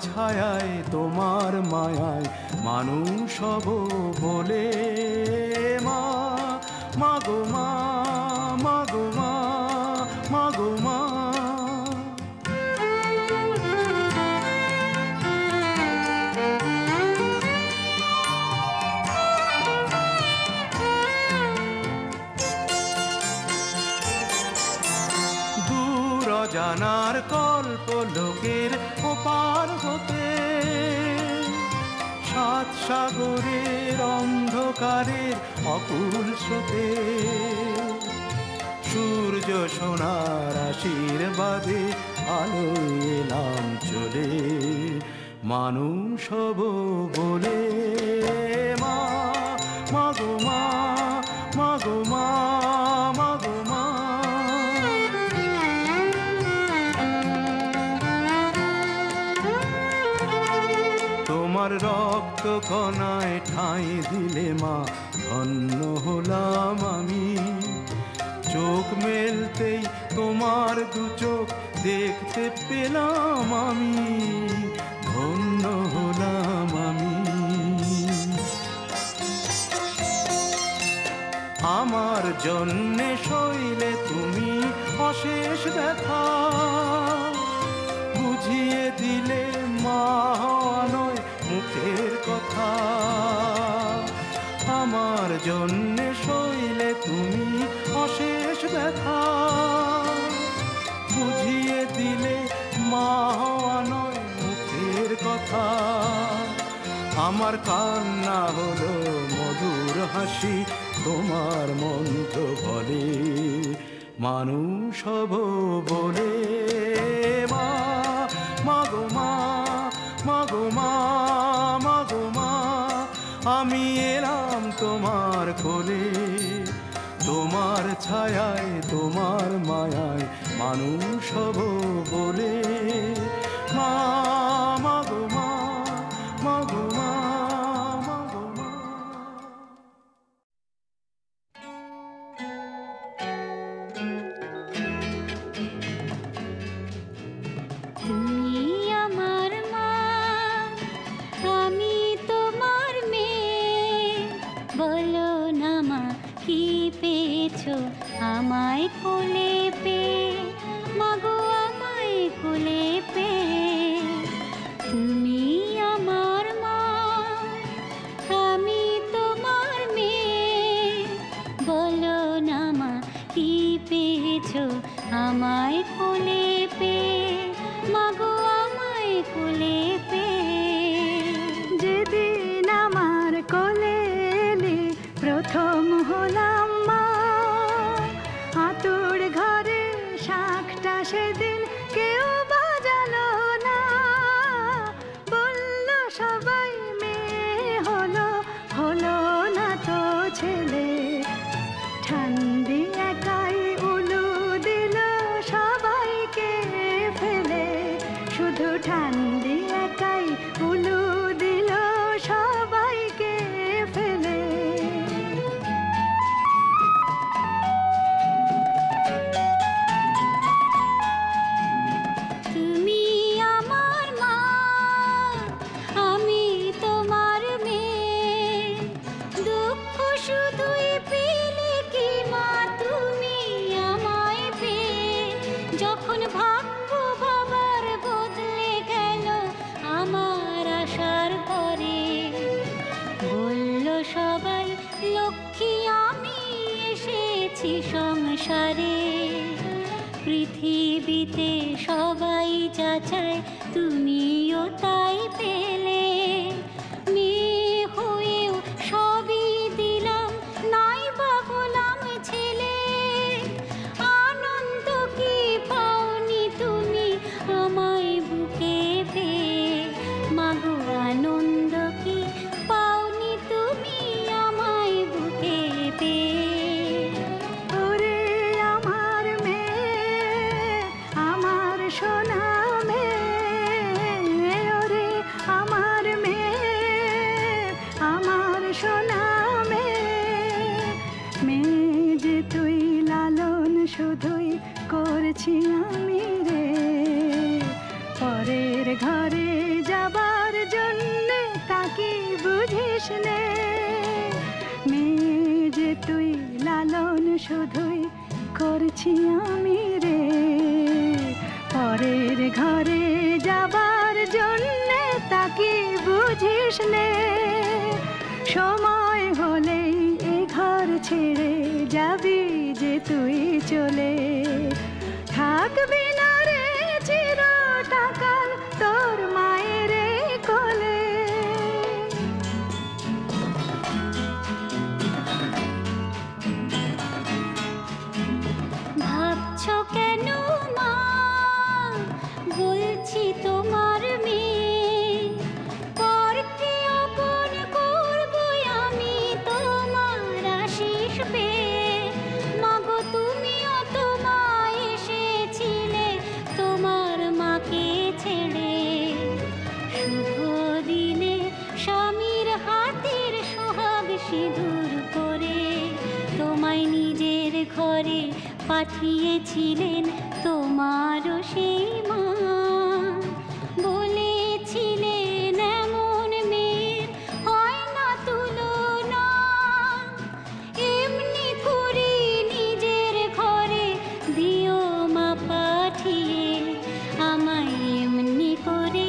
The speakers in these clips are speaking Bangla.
ছায়ায় তোমার মায়ায় মানুষ হব বলে মা, মাগো মা, মাগো মা, মাগো মা। জানার কল্প লোকের ওপার হতে, সাত সাগরের অন্ধকারের অকুল স্রোতে, সূর্য সোনার আশীর্বাদে আলোয় এলাম চলে, মানুষ হব বলে মা, মাগো মা, মাগো মা, মাগো মা। তোমার রক্ত কণায় ঠাঁই দিলে মা ধন্য হলাম আমি, চোখ মেলতেই তোমার দু চোখ দেখতে পেলাম আমি, ধন্য হলাম আমি। আমার জন্যে সইলে তুমি অশেষ ব্যথা, বুঝিয়ে দিলে মা হওয়া নয় মুখের কথা। আমার জন্যে সইলে তুমি অশেষ ব্যথা, বুঝিয়ে দিলে মা হওয়া নয় মুখের কথা। আমার কান্না হলো মধুর হাসি, তোমার মন্ত্র বলে মানুষ হব বলে মা, মাগো মা, মাগো মা, মাগো মা। আমি এলাম তোমার কোলে, তোমার ছায়ায় তোমার মায়ায় মানুষ হব বলে মা, মাগো মা, মাগো মা, মাগো মা। তুমি আমার মা, আমি তোমার মেয়ে, বলো না মা কি পেয়েছো আমায় কোলে পেয়ে, মাগো আমায় কোলে পেয়ে। তুমি আমার মা, আমি তোমার মেয়ে, বলো না মা কি পেয়েছো আমায় কোলে পেয়ে, মাগো আমায় কোলে পেয়ে। যেদিন আমার কোলে এলে প্রথম হলাম মা, আতুর ঘরে শাঁখটা সেদিন কেউ বাজালো না, বলল সবাই মেয়ে হলো, হলো না তো ছেলে। ঠান্ডি একাই উলু দিল সবাইকে ফেলে, শুধু ঠান্ডি একাই উলু দিল সবাইকে ফেলে। তুমি আমার মা, আমি তোমার মেয়ে, দুঃখ শুধুই পেলে কি মা তুমি আমায় পেয়ে। যখন ভাগ্য বাবার বদলে গেল আমার আশার পরে, বলল সবাই লক্ষ্মী আমি এসেছি সংসারে। পৃথিবীতে সবাই যা চায় তুমিও তাই পেলে, মেয়ে হয়েও সবই দিলাম, নাই বা হলাম ছেলে। আনন্দ কি পাওনি তুমি আমায় বুকে পেয়ে, মাগো আনন্দ কি পাওনি তুমি আমায় বুকে পেয়ে। ওরে আমার মেয়ে, আমার সোনা মেয়ে, ওরে আমার শুধুই করছি আমি রে, পরের ঘরে যাবার জন্যে তাকে বুঝিস নে। সময় হলেই এ ঘর ছেড়ে যাবি যে তুই চলে, থাকবি না রে চিরটাকাল তোর মায়ের কোলে। ভাবছো কেন মা, বলছি তোমার মেয়ে, পরকে আপন করবো আমি তোমার আশিস পেয়ে। মাগো তুমিও তো মা এসেছিলে তোমার মাকে ছেড়ে, শুভ দিনে স্বামীর হাতের সোহাগ সিঁদুর করে তোমায় নিজের ঘরে পাঠিয়েছিলেন তোমারও সেই মা। বলেছিলেন এমন মেয়ের হয় না তুলনা, এমনি করে নিজের ঘরে দিও মা পাঠিয়ে, আমায় এমনি করে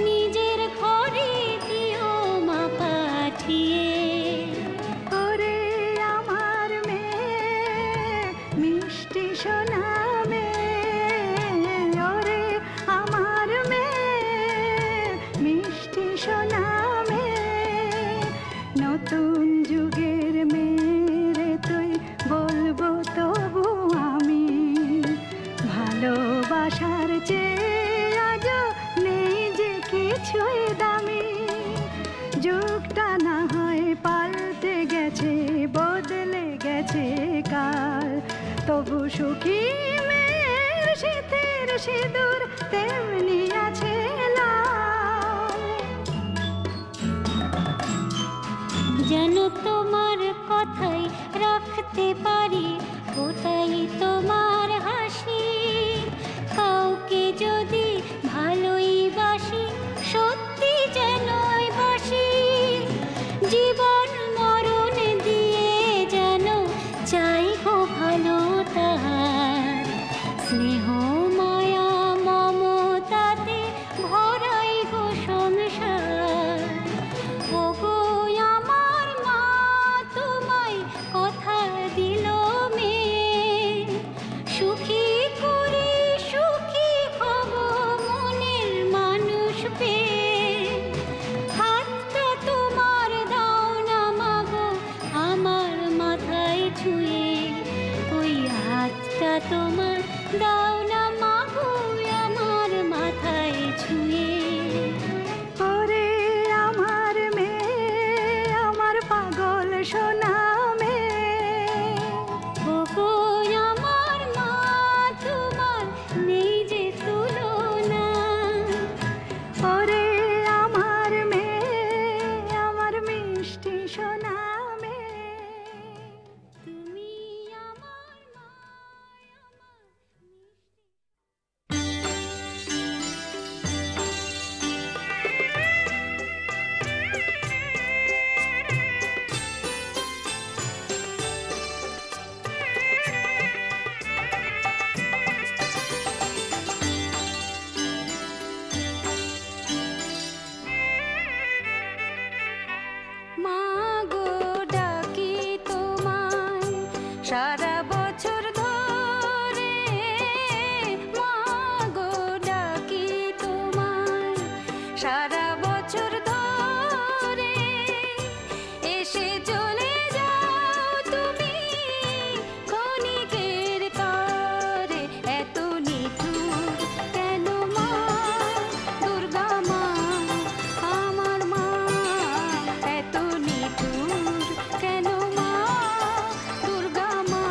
নিজের ঘরে দিও মা পাঠিয়ে। ওরে আমার মেয়ে মিষ্টি সোনা মেয়ে, ওরে আমার মেয়ে মিষ্টি সোনা মেয়ে, নতুন যুগের মেয়ে তুই বলবো তবু আমি, ভালোবাসার চেয়ে আজ নেই যে কিছুই দামি। যুগটা না হয় পাল্টে গেছে, বদলে গেছে কাল, তবু সুখী মেয়ের শীতের সিঁদুর তেমনি আছে লাল। যেন তোমার কথাই রাখতে পারি, ওটাই তোমার হাসি। কাউকে যদি ভালোই বাসি, সত্যি যেনই বাসি, জীবন মরণ দিয়ে যেন চাই গো ভালো তাহার। স্নেহ মায়া মমতাতে ভরাই গো সংসার। ওগো আমার মা তোমায় কথা দিল মেয়ে, সুখী করে সুখী হব মনের মানুষ পেয়ে। হাতটা তোমার দাও না মাগো আমার মাথায় ছুঁয়ে, ওই হাতটা তোমার দাও না মাগো আমার মাথায় ছুঁয়ে। ওরে আমার মেয়ে আমার পাগল সোনা মেয়ে, ওগো আমার মা তোমার নেই যে তুলনা। ওরে আমার মেয়ে আমার মিষ্টি সোনা মেয়ে, তুমি আমার মা, আমার মিষ্টি। মা গো ডাকি তোমায় সারা বছর ধরে, মা গো ডাকি তোমায় সারা বছর ধরে, এসে চলে যাও তুমি ক্ষণিকের তরে। এত নিঠুর কেন মা দুর্গা মা আমার মা, এত নিঠুর কেন মা দুর্গা মা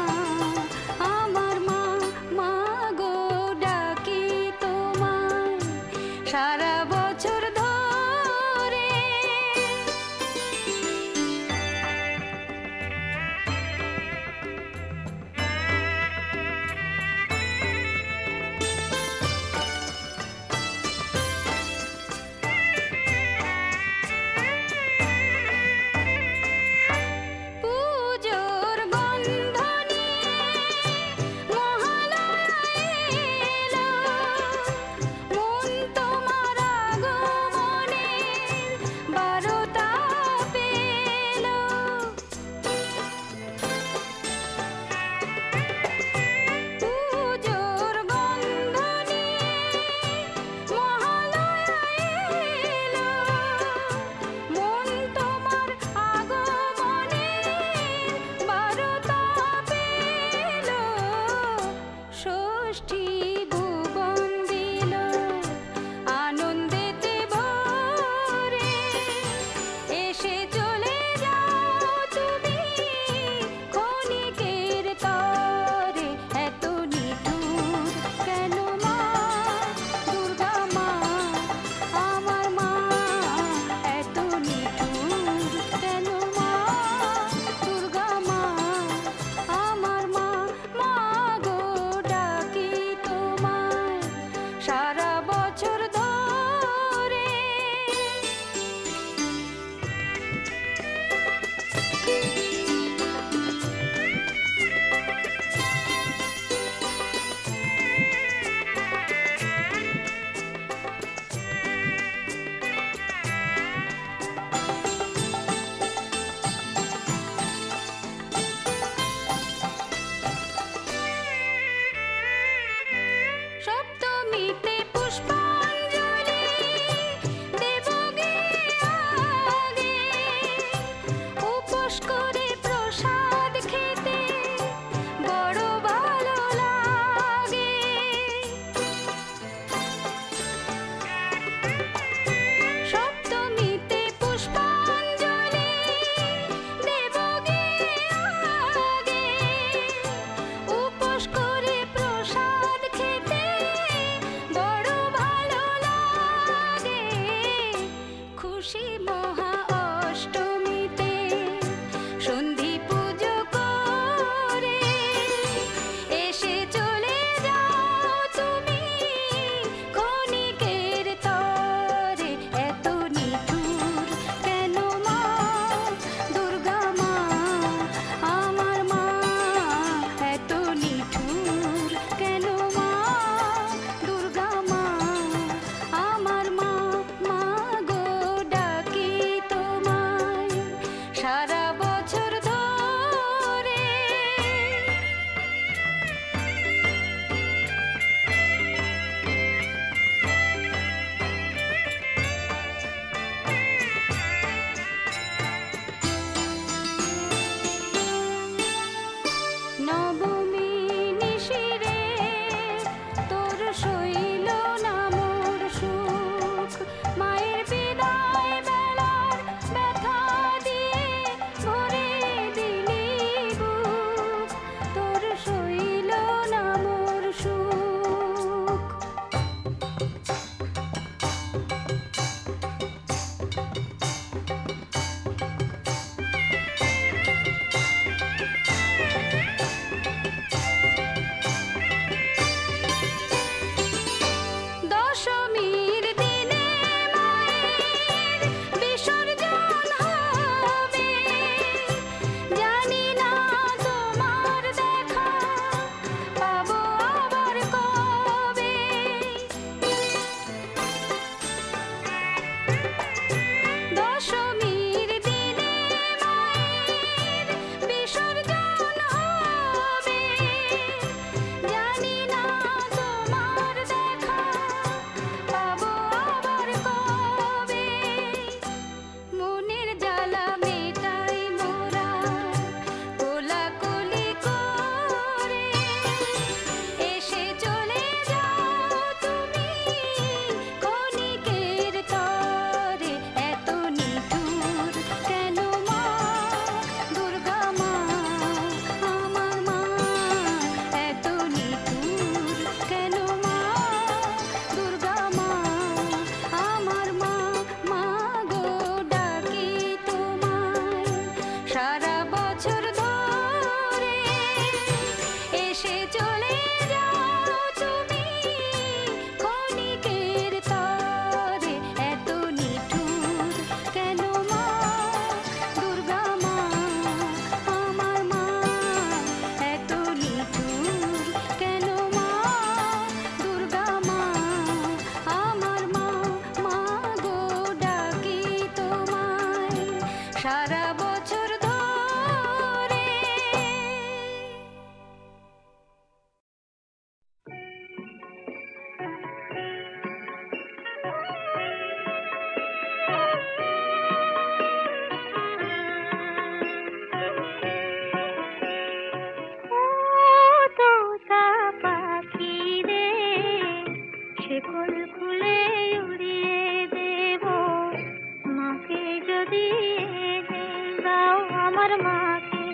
মাকে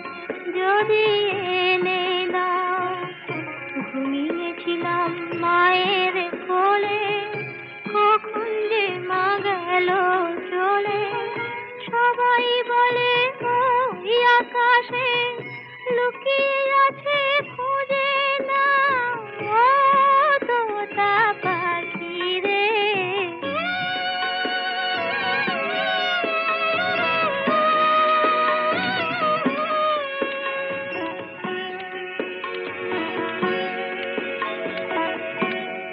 যদি এনে দাও। ঘুমিয়েছিলাম মায়ের কোলে, কখন যে মা গেল চলে। সবাই বলে ওই আকাশে লুকিয়ে আছে, খুঁজে না ও তোতা পাখি রে।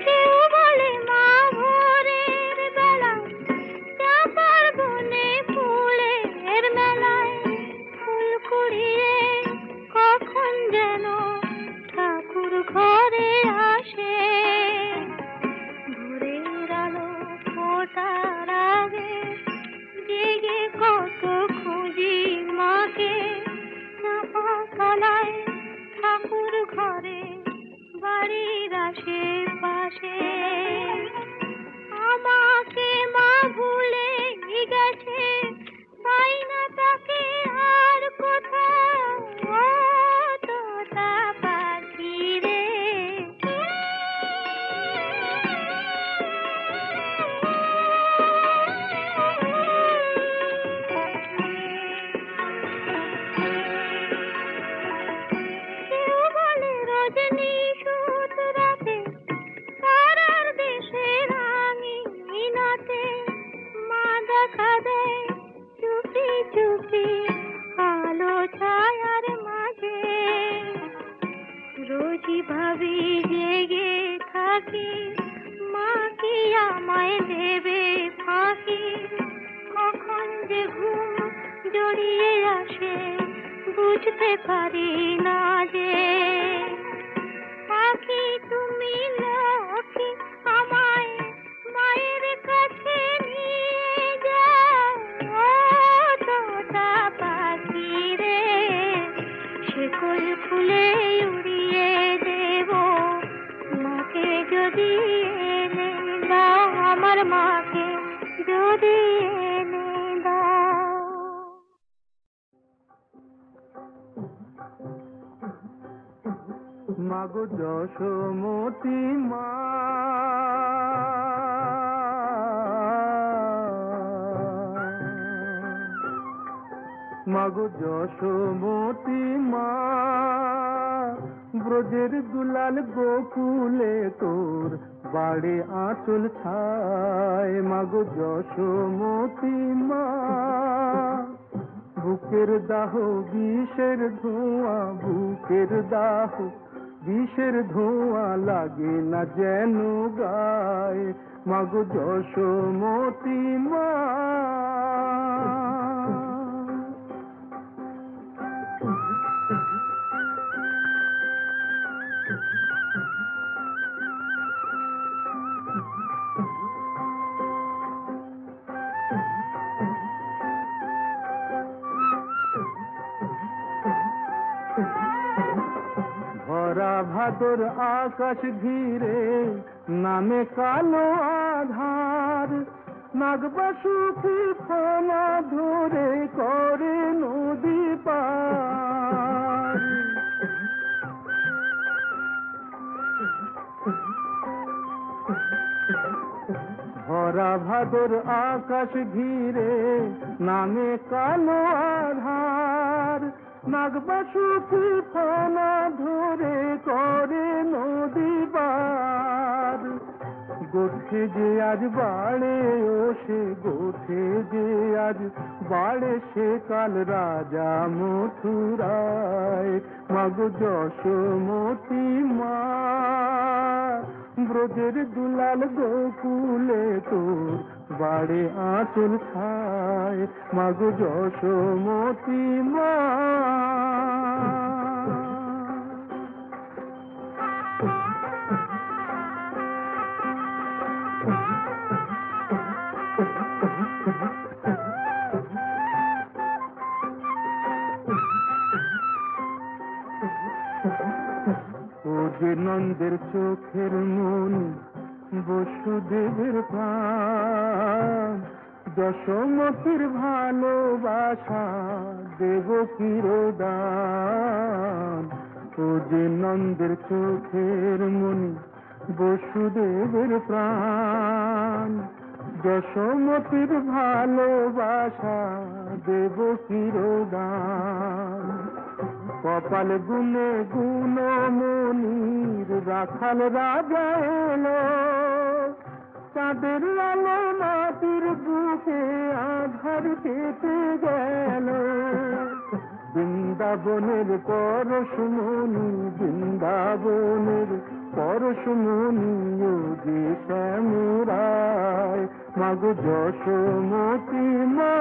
কেউ বলে মা ভোরের বেলায় চাঁপার বনে ফুলের মেলায় ফুল কুড়িয়ে কখন যেন ঠাকুর ঘরে আসে। ভোরের আলো ফোটার আগে জেগে কত খুঁজি মাকে। চাঁপা তলায় ঠাকুর ঘরে বাড়ির আশেপাশে। আমাকে মা ভুলে গেছে, পাই না তাকে আর কোথাও ও তোতা পাখি রে। কেউ বলে রজনী সুত রাতে তারার দেশে রাঙিনাতে মা দেখা দেয় চুপি চুপি আলো ছায়ার মাঝে। রোজই ভাবি জেগে থাকি, মা কি আমায় দেবে ফাঁকি। কখন যে ঘুম জড়িয়ে আসে বুঝতে পারি না যে। পাখি তুমি লক্ষ্মী, আমায় মায়ের কাছে নিয়ে যাও ও তোতা পাখি রে। শিকল খুলে উড়িয়ে দেব মাকে যদি এনে দাও, আমার মাকে যদি এনে দাও। মাগো যশোমতি মা, মাগো যশোমতি মা, ব্রজের দুলাল গোকুলে তোর বাড়ি আঁচল ছায়। মাগো যশোমতি মা, বুকের দাহ বিষের ধোঁয়া, বুকের দাহ বিষের ধোঁয়া লাগে না যেন গায়। মাগো যশোমতি মা। ভরা ভাদর আকাশ ঘিরে নামে কালো আধার, নাগবাসুকি ফনা ধরে করে নদী পার। ভরা ভাদর আকাশ ঘিরে নামে কালো আধার, নাগবাসুকি ফনা ধরে করে নদী পার। গোঠে যে আজ বাড়ে ও সে গোঠে যে আজ বাড়ে সে কাল রাজা মথুরায়। মাগো যশোমতি মা, ব্রজের দুলাল গোকুলে তোর বাড়ে আঁচল ছায়। মাগো যশোমতি মা। ও যে নন্দের চোখের মন, বসুদেবের প্রাণ, যশোমতির ভালোবাসা দেব চিরদান, ও যে নন্দের চোখের মনি বসুদেবের প্রাণ। যশোমতির ভালোবাসা দেব চিরদান। কপাল গুনে গুণমণির রাখাল রাজা এলো, চাঁদের আলো মাটির বুকে আধার কেটে গেল। বৃন্দাবনের পরশমণি, বৃন্দাবনের পরশমণি, ও যে শ্যামরায় মাগো যশোমতি মা।